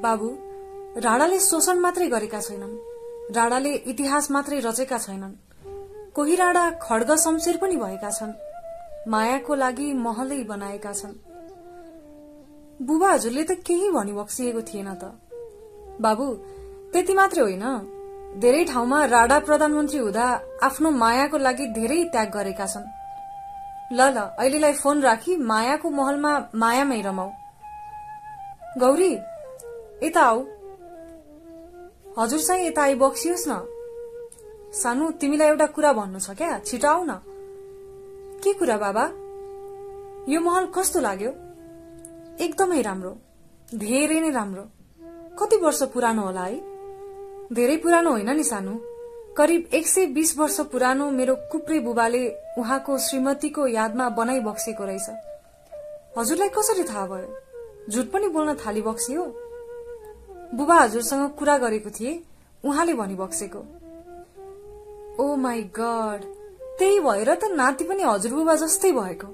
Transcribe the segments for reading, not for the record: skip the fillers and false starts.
बाबु, राणाले शोषण मात्रै गरेका छैनन्, राणाले इतिहास मात्रै रचेका छैनन्। कोही राणा खड्ग शमशेर पनि भएका छन्, मायाको लागि महलै बनाएका छन्। बुबा हजुरले त केही भनी बक्सिएको थिएन त। बाबु, त्यति मात्रै होइन, धेरै ठाउँमा राणा प्रधानमन्त्री हुँदा आफ्नो मायाको लागि धेरै त्याग गरेका छन्। ल अहिलेलाई फोन राखी मायाको महलमा मायामै रमाऊ। गौरी, यता आऊ। हजुर चाहिँ यता आई बक्सियोस् न। सानु, तिमीलाई एउटा कुरा भन्नु छ क्या, छिटो आऊ न। के कुरा बाबा? यो महल कस्तो लाग्यो? एकदमै राम्रो, धेरै नै राम्रो। कति वर्ष पुरानो होला है? धेरै पुरानो होइन नि सानु, करिब 120 वर्ष पुरानो मेरो कुप्रे बुबाले उहाँको श्रीमतीको यादमा बनाई बक्सेको रहेछ। हजुरलाई कसरी थाहा भयो? झुट पनि बोल्न थाली बक्सियो। बुबा हजुरसँग कुरा गरेको थिए, उहाँले भनी बक्सेको। ओ माई गड, त्यही भएर त नाति पनि हजुरबुबा जस्तै भएको।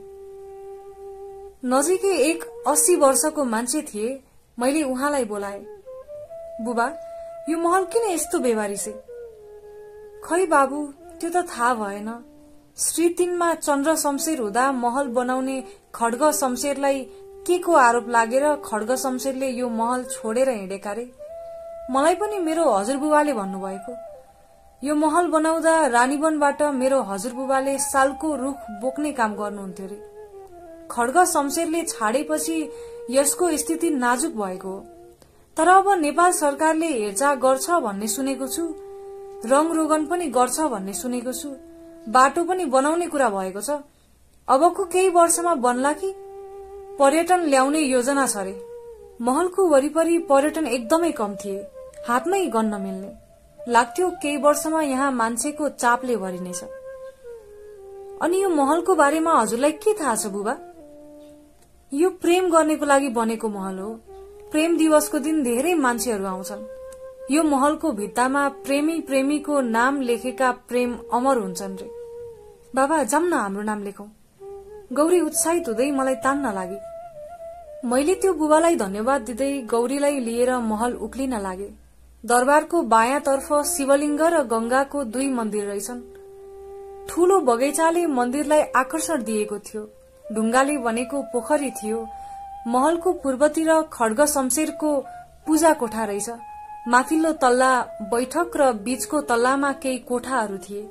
नजिकै एक 80 वर्षको मान्छे थिए, मैले उहाँलाई बोलाए। बुबा, यो महल किन यस्तो बेबारिसे? खै बाबु, त्यो त थाहा भएन। श्री 3 मा चन्द्र शमशेर हुँदा महल बनाउने खड्ग शमशेरलाई के को आरोप लागेर खड्ग शमशेरले यो महल छोडेर हिँडेका रे। मलाई पनि मेरो हजुरबुबाले भन्नुभएको। यो महल बनाउँदा रानीवनबाट मेरो हजुरबुबाले सालको रुख बोक्ने काम गर्नुहुन्थ्यो रे। खड्ग शमशेरले छाडेपछि यसको स्थिति नाजुक भएको हो। तर अब नेपाल सरकारले हेरचाह गर्छ भन्ने सुनेको छु, रंग रोगन पनि गर्छ भन्ने सुनेको छु, बाटो पनि बनाउने कुरा भएको छ। अबको केही वर्षमा बन्ला कि? पर्यटन ल्याउने योजना छ रे। महलको वरिपरि पर्यटन एकदमै कम थिए, हातमै गन्न मिल्ने। लाग्थ्यो केही वर्षमा यहाँ मान्छेको चापले भरिनेछ। अनि यो महलको बारेमा हजुरलाई के थाहा छ बुबा? यो प्रेम गर्नेको लागि बनेको महल हो। प्रेम दिवसको दिन धेरै मान्छेहरू आउँछन्। यो महलको भित्तामा प्रेमी प्रेमीको नाम लेखेका प्रेम अमर हुन्छन् रे। बाबा, जाम न हाम्रो नाम लेखौं। गौरी उत्साहित हुँदै मलाई तान्न लागि। मैले त्यो बुबालाई धन्यवाद दिँदै गौरीलाई लिएर महल उक्लिन लागे। दरबारको बायाँतर्फ शिवलिंग र गंगाको 2 मन्दिर रहेछन्। ठूलो बगैंचाले मन्दिरलाई आकर्षण दिएको थियो। ढुङ्गाले बनेको पोखरी थियो। महलको पूर्वतिर खड्ग शमशेरको पूजा कोठा रहेछ। माथिल्लो तल्ला बैठक र बीचको तल्लामा केही कोठाहरू थिए।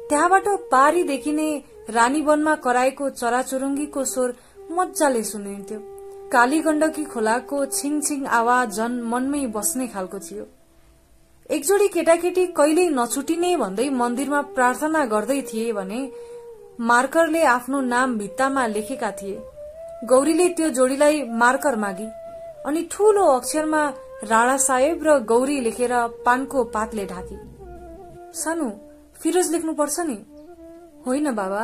त्यहाँबाट पारी देखिने रानीवनमा कराएको चराचुरुङ्गीको स्वर मज्जाले सुनिन्थ्यो। काली गण्डकी खोलाको छिङ छिङ आवाज झन मनमै बस्ने खालको थियो। एक जोडी केटाकेटी कहिल्यै नछुटिने भन्दै मन्दिरमा प्रार्थना गर्दै थिए भने मार्करले आफ्नो नाम भित्तामा लेखेका थिए। गौरीले त्यो जोडीलाई मार्कर मागी अनि ठूलो अक्षरमा राणा साहेब र गौरी लेखेर पानको पातले ढाकी। सानु, फिरोज लेख्नुपर्छ नि। होइन बाबा,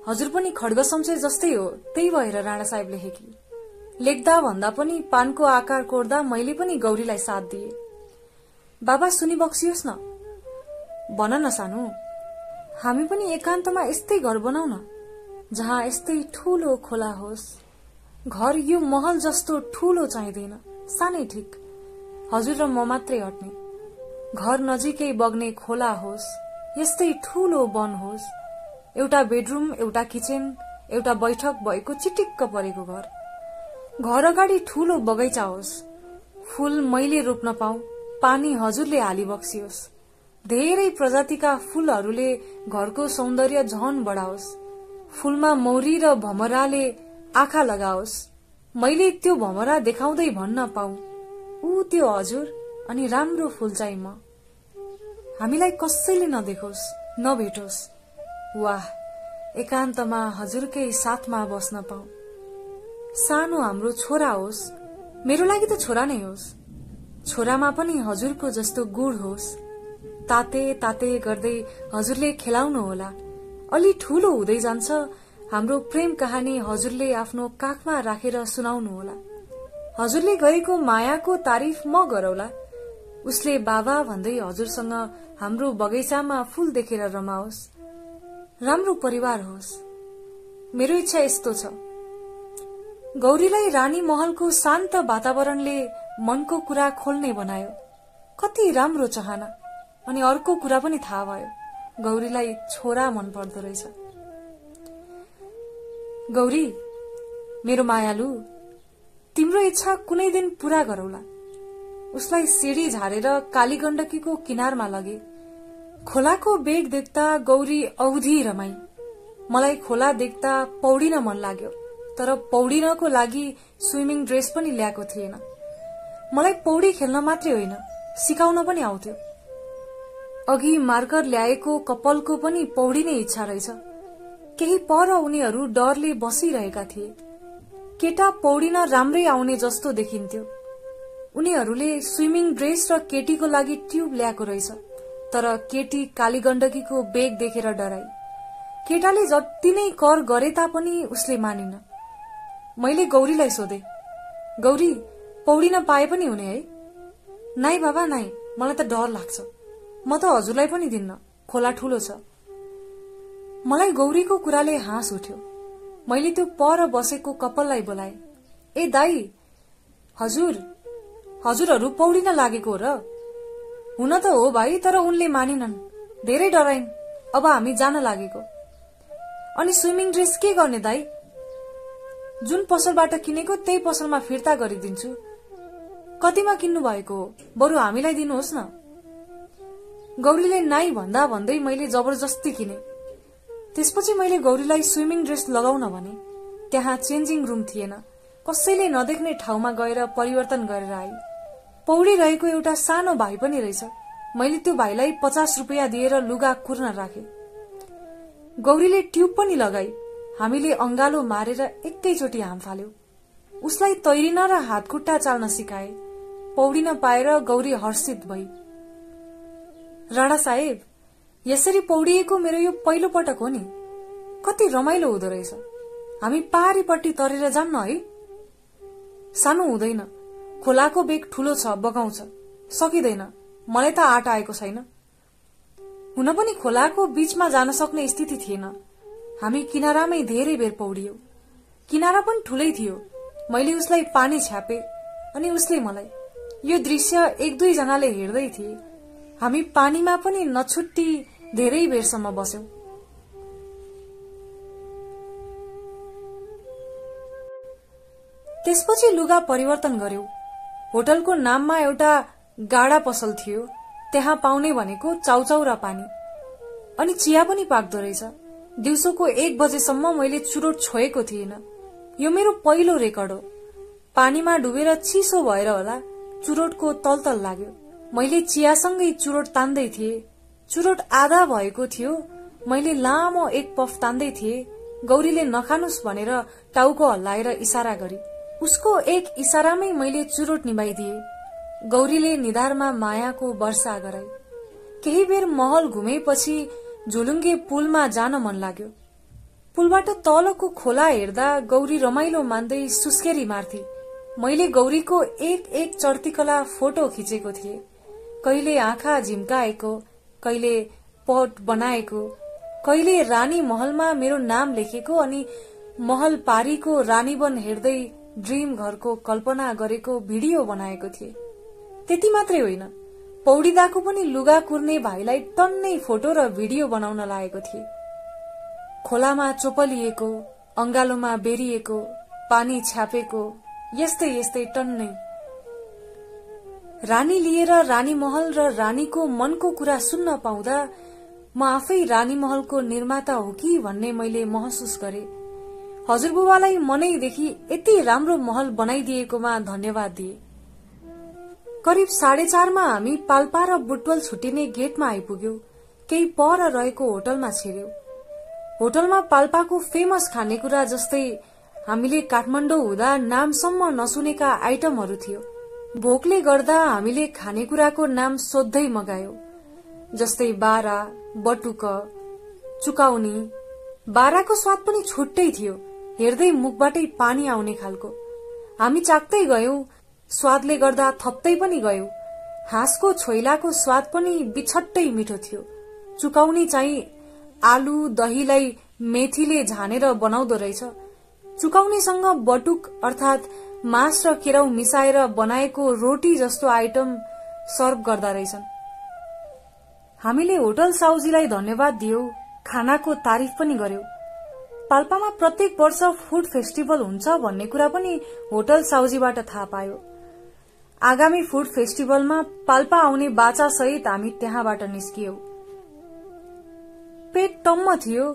हजुर पनि खड्ग शमशेर जस्तै हो, त्यही भएर राणा साहेब लेखेकी। लेख्दा भन्दा पनि पानको आकार कोर्दा मैले पनि गौरीलाई साथ दिए। बाबा, सुनि बक्सियोस् न। भन न सानु, हामी पनि एकान्तमा यस्तै घर बनाऊ न, जहाँ यस्तै ठूलो खोला होस्। घर यो महल जस्तो ठूलो चाहिँदैन, सानै ठिक। हजुर र म मात्रै अट्ने। घर नजिकै बग्ने खोला होस्, यस्तै ठूलो वन होस्। एउटा बेडरूम, एउटा किचन, एउटा बैठक भएको चिटिक्क परेको घर। घर अगाडि ठूलो बगैँचा होस्। फूल मैले रोप्न पाऊ, पानी हजुरले हाली बक्सियोस्। धेरै प्रजातिका फूलहरूले घरको सौन्दर्य झन बढाओस्। फूलमा मौरी र भमराले आँखा लगाओस्। मैले त्यो भमरा देखाउँदै भन्न पाऊ, ऊ त्यो हजुर अनि राम्रो फूल चाहिँ म। हामीलाई कसैले नदेखोस्, नभेटोस्। वाह, एकान्तमा हजुरकै साथमा बस्न पाऊ। सानो हाम्रो छोरा होस्, मेरो लागि त छोरा नै होस्। छोरामा पनि हजुरको जस्तो गुण होस्। ताते ताते गर्दै हजुरले खेलाउनु होला। अलि ठूलो हुँदै जान्छ हाम्रो प्रेम कहानी हजुरले आफ्नो काखमा राखेर सुनाउनु होला। हजुरले गरेको मायाको तारिफ म गरौला। उसले बाबा भन्दै हजुरसँग हाम्रो बगैँचामा फूल देखेर रमाओस्। राम्रो परिवार होस्। मेरो इच्छा यस्तो छ। गौरीलाई रानी महलको शान्त वातावरणले मनको कुरा खोल्ने बनायो। कति राम्रो चाहना। अनि अर्को कुरा पनि थाहा भयो, गौरीलाई छोरा मन पर्दो रहेछ। गौरी, मेरो मायालु, तिम्रो इच्छा कुनै दिन पूरा गरौला। उसलाई सिडी झारेर कालीगण्डकीको किनारमा लगे। खोलाको बेग देख्दा गौरी औधी रमाई। मलाई खोला देख्दा पौडिन मन लाग्यो, तर पौडिनको लागि स्विमिङ ड्रेस पनि ल्याएको थिएन। मलाई पौडी खेल्न मात्रै होइन, सिकाउन पनि आउँथ्यो। अघि मार्कर ल्याएको कपालको पनि पौडिने इच्छा रहेछ। केही पर उनीहरू डरले बसिरहेका थिए। केटा पौडिन राम्रै आउने जस्तो देखिन्थ्यो। उनीहरूले स्विमिङ ड्रेस र केटीको लागि ट्युब ल्याएको रहेछ, तर केटी कालीगण्डकीको बेग देखेर डराई। केटाले जति नै कर गरे तापनि उसले मानिन। मैले गौरीलाई सोधे, गौरी, पौडिन पाए पनि हुने है? नाइ बाबा नाइ, मलाई त डर लाग्छ। म त हजुरलाई पनि दिन्न, खोला ठूलो छ। मलाई गौरीको कुराले हाँस उठ्यो। मैले त्यो पर बसेको कपाललाई बोलाए, ए दाई, हजुरहरू पौडिन लागेको हो र? हुन त हो भाइ, तर उनले मानिनन्, धेरै डराइन्। अब हामी जान लागेको। अनि स्विमिङ ड्रेस के गर्ने दाई? जुन पसलबाट किनेको त्यही पसलमा फिर्ता गरिदिन्छु। कतिमा किन्नु भएको हो? बरु हामीलाई दिनुहोस् न। गौरीले नाइ भन्दा भन्दै मैले जबरजस्ती किने। त्यसपछि मैले गौरीलाई स्विमिङ ड्रेस लगाउन भने। त्यहाँ चेन्जिङ रूम थिएन। कसैले नदेख्ने ठाउँमा गएर परिवर्तन गरेर आई। पौडी रहेको एउटा सानो भाइ पनि रहेछ। मैले त्यो भाइलाई 50 रुपियाँ दिएर लुगा कुर्न राखे। गौरीले ट्युब पनि लगाई। हामीले अंगालो मारेर एकैचोटि हाम फाल्यो। उसलाई तैरिन र हातखुट्टा चाल्न सिकाए। पौडिन पाएर गौरी हर्षित भई। राणा साहेब, यसरी पौडिएको मेरो यो पहिलो पटक हो नि। कति रमाइलो हुँदो रहेछ। हामी पारीपट्टि तरेर जान्न है? सानो हुँदैन। खोलाको बेग ठूलो छ, बगाउँछ। सकिँदैन। मलाई त आँट आएको छैन। हुन पनि खोलाको बीचमा जान सक्ने स्थिति थिएन। हामी किनारामै धेरै बेर पौडियौं। किनारा पनि ठूलै थियो। मैले उसलाई पानी छ्यापे अनि उसले मलाई। यो दृश्य 1-2 जनाले हेर्दै थिए। हामी पानीमा पनि नछुट्टी धेरै बेरसम्म बस्यौं। त्यसपछि लुगा परिवर्तन गर्यौं। होटलको नाममा एउटा गाडा पसल थियो। त्यहाँ पाउने भनेको चाउचाउ र पानी। अनि चिया पनि पाक्दो रहेछ। दिउँसोको 1 बजेसम्म मैले चुरोट छोएको थिएन। यो मेरो पहिलो रेकर्ड हो। पानीमा डुबेर चिसो भएर होला चुरोटको तलतल लाग्यो। मैले चियासँगै चुरोट तान्दै थिए। चुरोट आधा भएको थियो। मैले लामो एक पफ तान्दै थिए। गौरीले नखानुस् भनेर टाउको हल्लाएर इशारा गरी। उसको एक इशारामै मैले चुरोट निभाइदिए। गौरीले निधारमा मायाको वर्षा गराई। केही बेर महल घुमेपछि झोलुङ्गे पुलमा जान मन लाग्यो। पुलबाट तलको खोला हेर्दा गौरी रमाइलो मान्दै सुस्केरी मार्थी। मैले गौरीको एक चढ्तीकला फोटो खिचेको थिए। कहिले आँखा झिम्काएको, कहिले पट बनाएको, कहिले रानी महलमा मेरो नाम लेखेको अनि महल पारीको रानीवन हेर्दै ड्रीम घरको कल्पना गरेको भिडियो बनाएको थिए। त्यति मात्रै होइन, पौडिदाको पनि लुगा कुर्ने भाइलाई टन्नै फोटो र भिडियो बनाउन लागेको थिए। खोलामा चोपलिएको, अंगालोमा बेरिएको, पानी छ्यापेको, यस्तै यस्तै टन्नै। रानी लिएर रानी महल र रानीको मनको कुरा सुन्न पाउँदा म आफै रानी महलको निर्माता हो कि भन्ने मैले महसुस गरे। हजुरबुबालाई मनैदेखि यति राम्रो महल बनाइदिएकोमा धन्यवाद दिए। करिब 4:30 मा हामी पाल्पा र बुटवल छुटिने गेटमा आइपुग्यौं। केही पर रहेको होटलमा छिर्यौं। होटलमा पाल्पाको फेमस खानेकुरा जस्तै हामीले काठमाडौँ हुँदा नामसम्म नसुनेका आइटमहरू थियो। भोकले गर्दा हामीले खानेकुराको नाम सोध्दै मगायौं, जस्तै बारा, बटुक, चुकाउनी। बाराको स्वाद पनि छुट्टै थियो। हेर्दै मुखबाटै पानी आउने खालको। हामी चाख्दै गयौं, स्वादले गर्दा थप्दै पनि गयौं। हाँसको छोइलाको स्वाद पनि बिछट्टै मिठो थियो। चुकाउनी चाहिँ आलु दहीलाई मेथीले झानेर बनाउँदो रहेछ। चुकाउनेसँग बटुक अर्थात मास र केराउ मिसाएर बनाएको रोटी जस्तो आइटम सर्भ गर्दा रहेछन्। हामीले होटल साउजीलाई धन्यवाद दियौ, खानाको तारिफ पनि गर्यौ। पाल्पामा प्रत्येक वर्ष फूड फेस्टिभल हुन्छ भन्ने कुरा पनि होटल साउजीबाट थाहा पायो। आगामी फूड फेस्टिभलमा पाल्पा आउने बाचा सहित हामी त्यहाँबाट निस्कियौ। पेट टम्म थियो।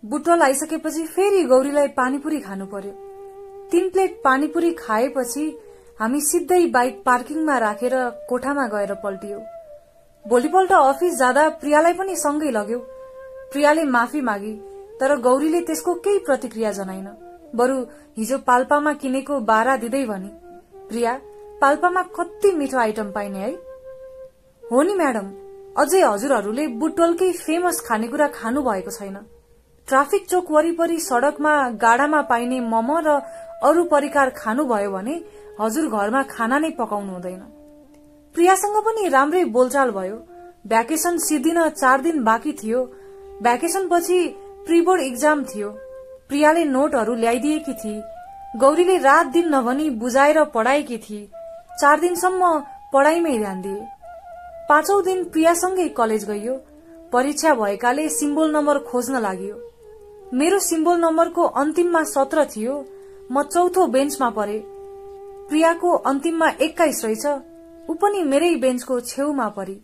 बुटवल आइसकेपछि फेरि गौरीलाई पानीपुरी खानु पर्यो। 3 प्लेट पानीपुरी खाएपछि हामी सिधै बाइक पार्किङमा राखेर कोठामा गएर पल्टियौ। भोलिपल्ट अफिस जाँदा प्रियालाई पनि सँगै लग्यौ। प्रियाले माफी मागी, तर गौरीले त्यसको केही प्रतिक्रिया जनाइन। बरु हिजो पाल्पामा किनेको बारा दिँदै भनी, प्रिया, पाल्पामा कति मिठो आइटम पाइने है। हो नि म्याडम, अझै हजुरहरूले बुटवलकै फेमस खानेकुरा खानु भएको छैन। ट्राफिक चोक वरिपरि सड़कमा गाडामा पाइने मोमो र अरू परिकार खानुभयो भने हजुर घरमा खाना नै पकाउनु हुँदैन। प्रियासँग पनि राम्रै बोलचाल भयो। भ्याकेशन सिद्धिन 4 दिन बाँकी थियो। भ्याकेशन पछि प्रिबोर्ड इक्जाम थियो। प्रियाले नोटहरू ल्याइदिएकी थिए। गौरीले रात दिन नभनी बुझाएर पढाएकी थिए। 4 दिनसम्म पढाइमै ध्यान दिए। 5औं दिन प्रियासँगै कलेज गइयो। परीक्षा भएकाले सिम्बोल नम्बर खोज्न लाग्यो। मेरो सिम्बोल नम्बरको अन्तिममा 17 थियो। म 4थो बेन्चमा परे। प्रियाको अन्तिममा 21 रहेछ। ऊ पनि मेरै बेन्चको छेउमा परी।